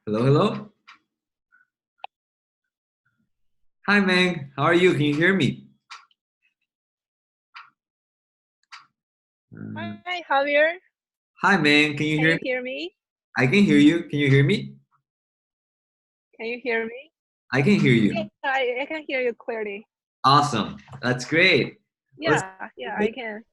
Hello, hello. Hi, Meng. How are you? Can you hear me? Uh, Hi, Javier. Hi, Meng. Can you Can hear you me? hear me? I can hear you. Can you hear me? Can you hear me? I can hear Yeah, you. I can hear you clearly. Awesome. That's great. What's Yeah, I can.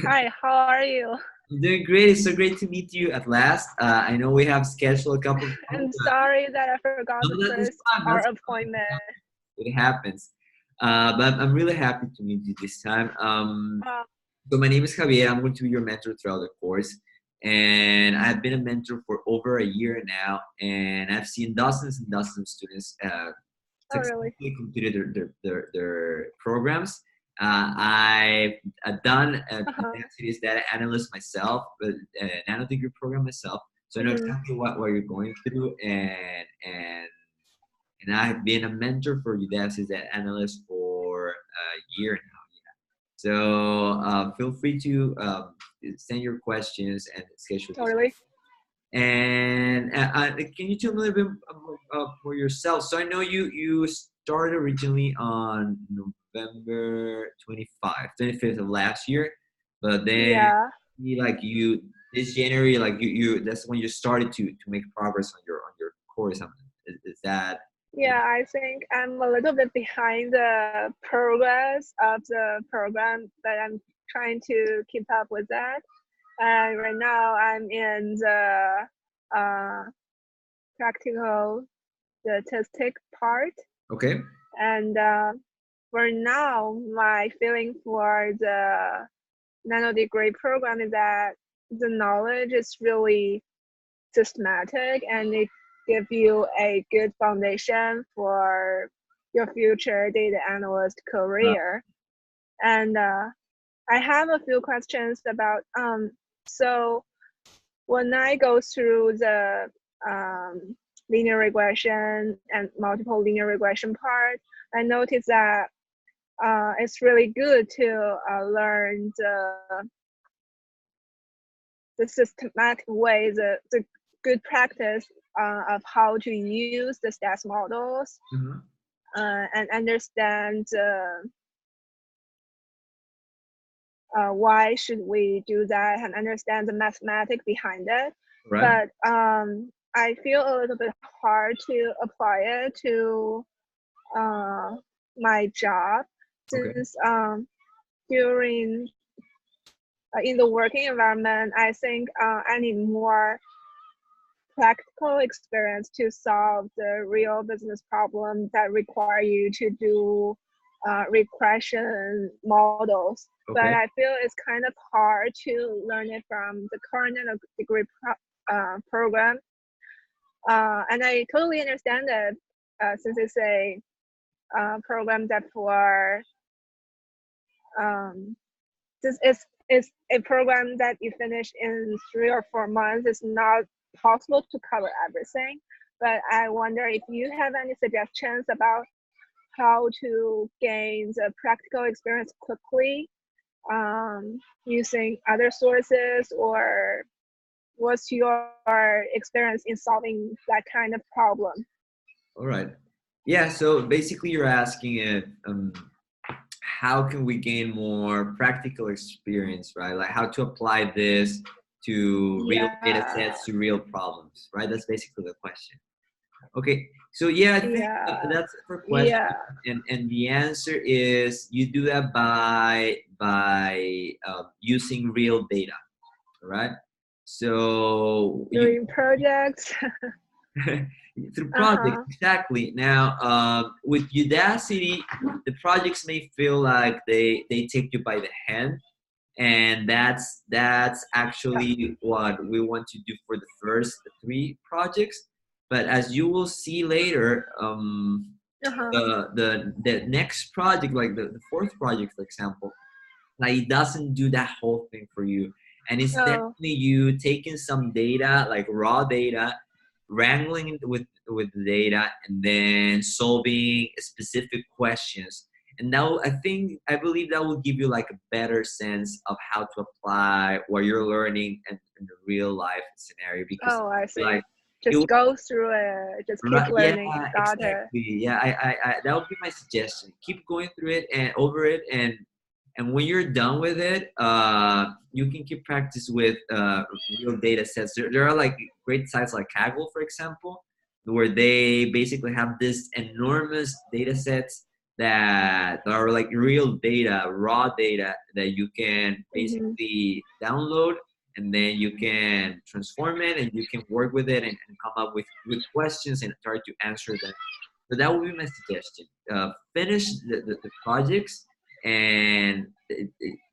Hi, how are you? I'm doing great. It's so great to meet you at last. I know we have scheduled a couple of times, I'm but sorry that I forgot no, to that is press fine. our That's appointment. fine. It happens. But I'm really happy to meet you this time. Uh, So my name is Javier. I'm going to be your mentor throughout the course. And I've been a mentor for over a year now. And I've seen dozens and dozens of students oh, really? successfully completed their programs. I've done a Uh-huh. Udacity's data analyst myself, but nano degree program myself. So I know Mm-hmm. exactly what you're going through. And I've been a mentor for Udacity's data analyst for a year now. So feel free to send your questions and schedule Oh, this. really? And can you tell me a little bit for yourself? So I know you started originally on November 25th of last year, but then Yeah. you this January, you that's when you started to make progress on your course. Is that Yeah, I think I'm a little bit behind the progress of the program, but I'm trying to keep up with that. And right now I'm in the uh, practical statistic part. okay? And for now, my feeling for the nano degree program is that the knowledge is really systematic and it gives you a good foundation for your future data analyst Uh, career. And I have a few questions about so when I go through the linear regression and multiple linear regression part, I noticed that it's really good to learn the systematic way, the good practice of how to use the stats models mhm. and understand why should we do that and understand the mathematics behind it. Right. But I feel a little bit hard to apply it to uh, my job Okay. since during in the working environment, I think I need more practical experience to solve the real business problem that require you to do regression models. But Okay. I feel it's kind of hard to learn it from the current degree program. And I totally understand that since it's a program that for um, this is a program that you finish in 3 or 4 months. It's not possible to cover everything, but I wonder if you have any suggestions about how to gain the practical experience quickly using other sources, or what's your experience in solving that kind of problem? All right. Yeah. So basically, you're asking it. How can we gain more practical experience, right? Like how to apply this to real data Yeah, sets, to real problems, right? That's basically the question. Okay, so yeah, I think yeah, that's a fair question, yeah. and the answer is you do that by using real data, right? So you Doing projects. through projects Uh-huh. exactly. Now, with Udacity, the projects may feel like they take you by the hand, and that's actually what we want to do for the first three projects. But as you will see later, Uh-huh. the next project, like the fourth project, for example, like it doesn't do that whole thing for you, and it's Oh, definitely you taking some data, like raw data, wrangling it with the data, and then solving specific questions. And now I believe that will give you like a better sense of how to apply what you're learning in the real life scenario, because oh, I like see. it Just was go through it, just keep right. Yeah, learning. Got it. exactly. Yeah, that would be my suggestion. Keep going through it and over it, and when you're done with it, you can keep practice with real data sets. There are like great sites like Kaggle, for example, where they basically have this enormous data sets that are like real data, raw data that you can Mm-hmm. basically download, and then you can transform it and you can work with it and come up with questions and try to answer them. So that would be my suggestion. Finish the projects, and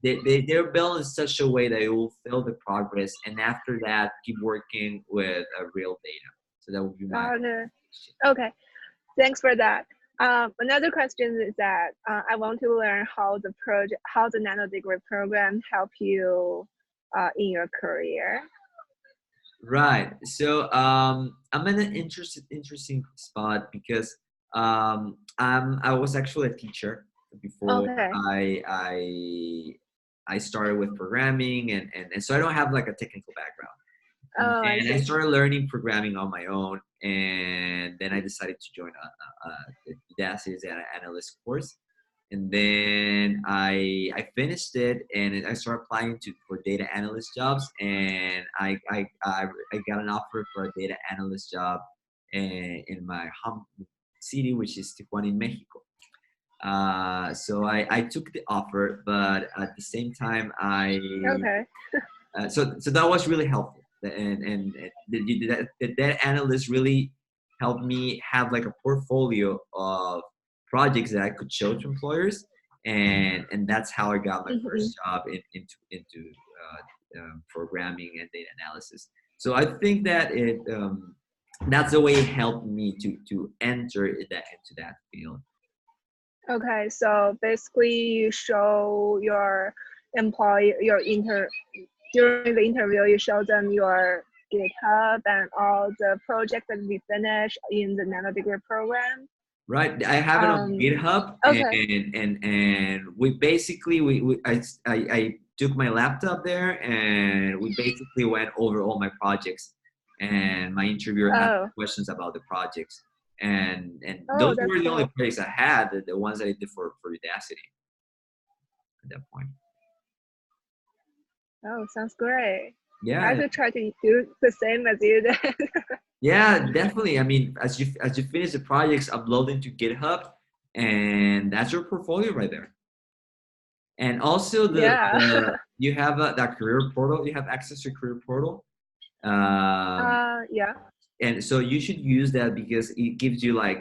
they're built in such a way that it will feel the progress. And after that, keep working with real data. So that would be my Got it. suggestion. Okay, thanks for that. Another question is that I want to learn how the nano degree program help you in your career. Right. So I'm in an interesting spot because I was actually a teacher before Okay. I started with programming, and so I don't have like a technical background. Oh, I And I see. started learning programming on my own, and then I decided to join the Udacity's data analyst course. And then I finished it, and I started applying for data analyst jobs, and I got an offer for a data analyst job in my home city, which is Tijuana in Mexico. So I took the offer, but at the same time, Okay. so that was really helpful, and that analyst really helped me have like a portfolio of projects that I could show to employers, and that's how I got my Mm-hmm. first job into programming and data analysis. So I think that that's the way it helped me to enter into that field. Okay, so basically you show your employee during the interview you show them your GitHub and all the projects that we finished in the nano degree program. Right, I have it on Um, GitHub, okay. and we basically I took my laptop there, and we basically went over all my projects, and my interviewer had Oh, questions about the projects, and oh, those that's were the only cool. projects I had, the ones that I did for Udacity at that point. Oh, sounds great. I Yeah, should try to do the same as you did. yeah, definitely. I mean, as you finish the projects, upload them to GitHub, and that's your portfolio right there. And also Yeah. you have that career portal. You have access to career portal, um, Yeah. and so you should use that because it gives you like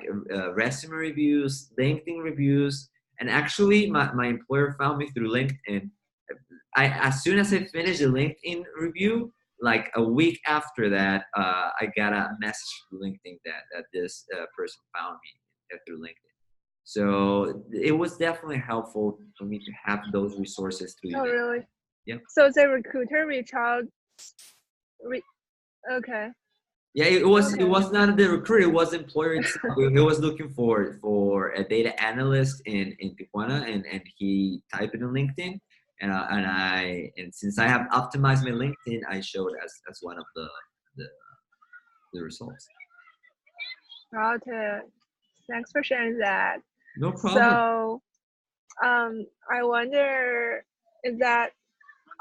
resume reviews, LinkedIn reviews, and actually my employer found me through LinkedIn. As soon as I finished the LinkedIn review, like a week after that, I got a message through LinkedIn that this person found me through LinkedIn. So it was definitely helpful for me to have those resources through Oh, that. really? Yeah. So the recruiter reach out. Re- okay. Yeah, it was Okay. not the recruiter, it was the employer itself. He was looking for a data analyst in Tijuana, and he typed it on LinkedIn, and since I have optimized my LinkedIn, I showed as one of the, the results. Got it. Thanks for sharing that. No problem. So, I wonder, is that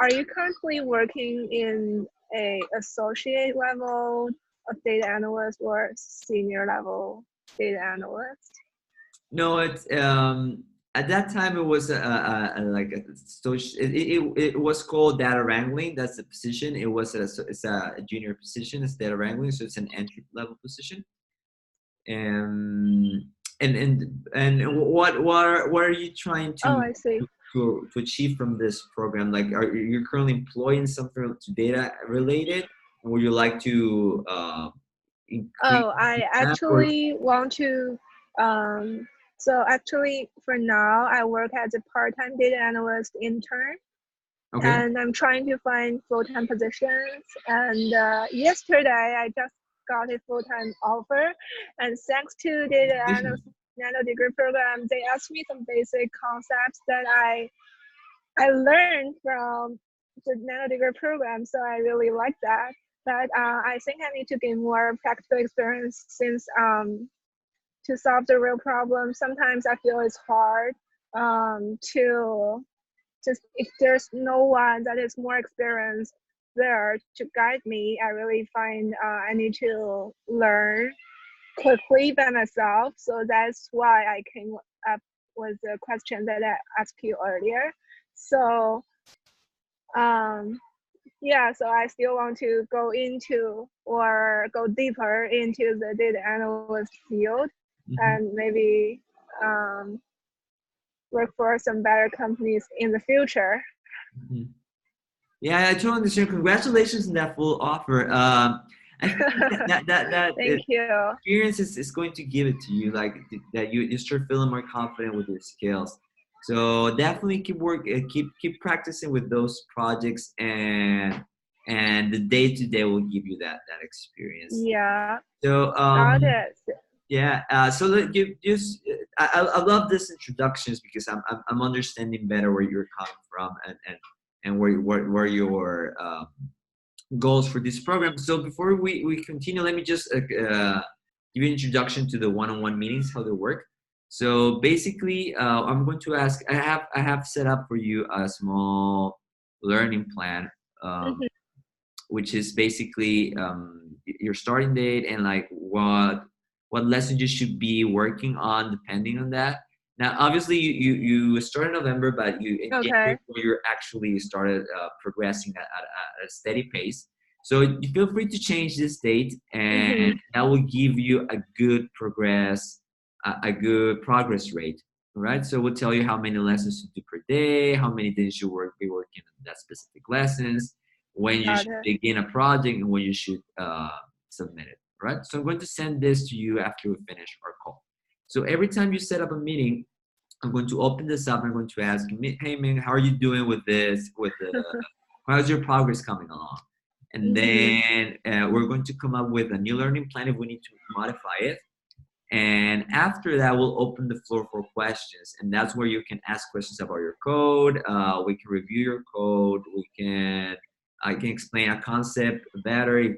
are you currently working in a associate level of data analyst or senior level data analyst? No, it's at that time it was like a social. It was called data wrangling. That's the position. It's a junior position. It's data wrangling, so it's an entry level position. And what are you trying Oh, I see. to achieve from this program? Like, are you currently employed in something to data related? Would you like to increase Oh, I that or actually want to. So actually, for now, I work as a part-time data analyst intern, okay? and I'm trying to find full-time positions. And yesterday, I just got a full-time offer, and thanks to data analyst nano degree program, they asked me some basic concepts that I learned from the nano degree program. So I really like that. But I think I need to gain more practical experience since to solve the real problem, sometimes I feel it's hard to just if there's no one that is more experienced there to guide me. I really find I need to learn quickly by myself. So that's why I came up with the question that I asked you earlier. So um, yeah, so I still want to go into or go deeper into the data analyst field Hmm. and maybe um, work for some better companies in the future. Hmm. Yeah, I totally understand. Congratulations on that full offer. I think Thank you. experience is going to give it to you, like that you start feeling more confident with your skills. So definitely keep practicing with those projects, and the day to day will give you that experience. Yeah, So got it. yeah, so you just I love this introductions because I'm understanding better where you're coming from, and where your goals for this program. So before we continue, let me just give you an introduction to the one-on-one meetings, how they work. So basically, I'm going to ask. I have set up for you a small learning plan, um, Mhm. which is basically your starting date and like what lessons you should be working on depending on that. Now, obviously, you start in November, but you in January Okay. you actually started progressing at a steady pace. So you feel free to change this date, and Hmm. that will give you a good progress rate. All right. So we'll tell you how many lessons to do per day, how many days you be working on that specific lessons, when you Got should it. begin a project, and when you should submit it. Right. So I'm going to send this to you after we finish our call. So every time you set up a meeting, I'm going to open this up. I'm going to ask you, hey man, how are you doing with this? How's your progress coming along? And Hmm. then we're going to come up with a new learning plan if we need to modify it. And after that, we'll open the floor for questions. And that's where you can ask questions about your code. We can review your code. I can explain a concept better if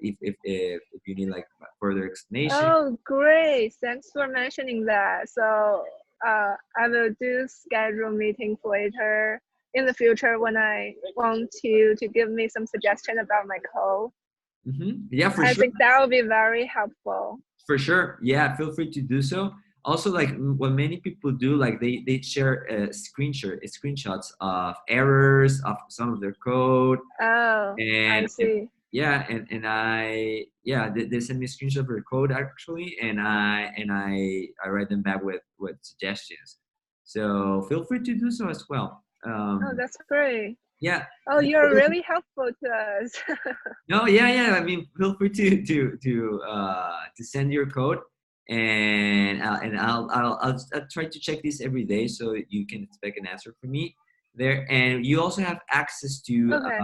you need like further explanation. Oh, great. Thanks for mentioning that. So I will do schedule meetings later in the future when I want you to give me some suggestion about my code. Yeah, for I sure. think that will be very helpful. For sure. Yeah, feel free to do so. Also, like what many people do, like they share screenshots of errors of some of their code, Oh, I and see. yeah, they send me a screenshot of their code actually, and I write them back with suggestions. So feel free to do so as well. Oh, that's great. Yeah. Oh, you're really helpful to us. No, yeah. I mean, feel free to send your code, and I'll try to check this every day so you can expect an answer from me there. And you also have access to Okay,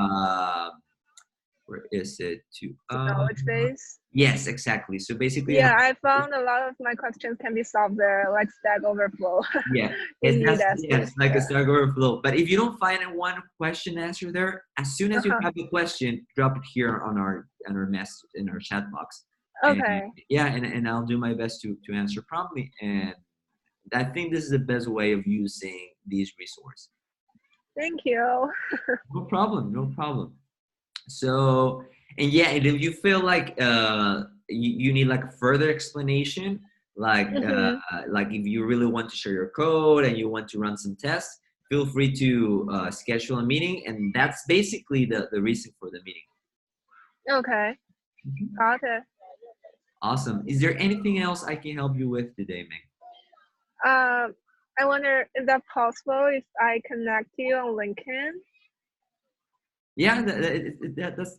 where is it to to knowledge base. yes, exactly. So basically, you have Yeah, I found a lot of my questions can be solved there, like Stack Overflow yeah, in it's Udacity. like a Yeah. Stack Overflow. But if you don't find a one question answer there, as soon as you Uh-huh. have the question, drop it here on our mess in our chat box, and Okay. yeah, and I'll do my best to answer promptly. And I think this is the best way of using these resources. Thank you. No problem, no problem. So, and yeah, and if you feel like you need like further explanation, Hmm. like if you really want to share your code and you want to run some tests, feel free to schedule a meeting, and that's basically the reason for the meeting. Okay. Mhm. Got it. Awesome. Is there anything else I can help you with today, Meg? I wonder, is that possible if I connect you on LinkedIn? Yeah,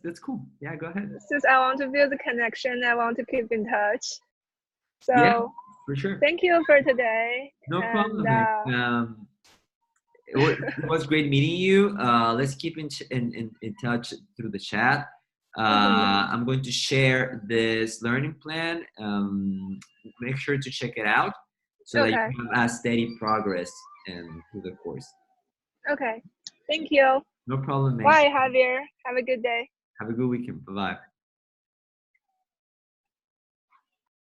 that's cool. Yeah, go ahead. Since I want to build a connection, I want to keep in touch. Yeah, So for sure. thank you for today. No And problem, Meg. It was great meeting you. Let's keep in touch through the chat. mhm. I'm going to share this learning plan. Make sure to check it out so that you Okay. have a steady progress through the course. Okay. Thank you. No problem, mate. Bye, Javier. Have a good day. Have a good weekend. Bye bye.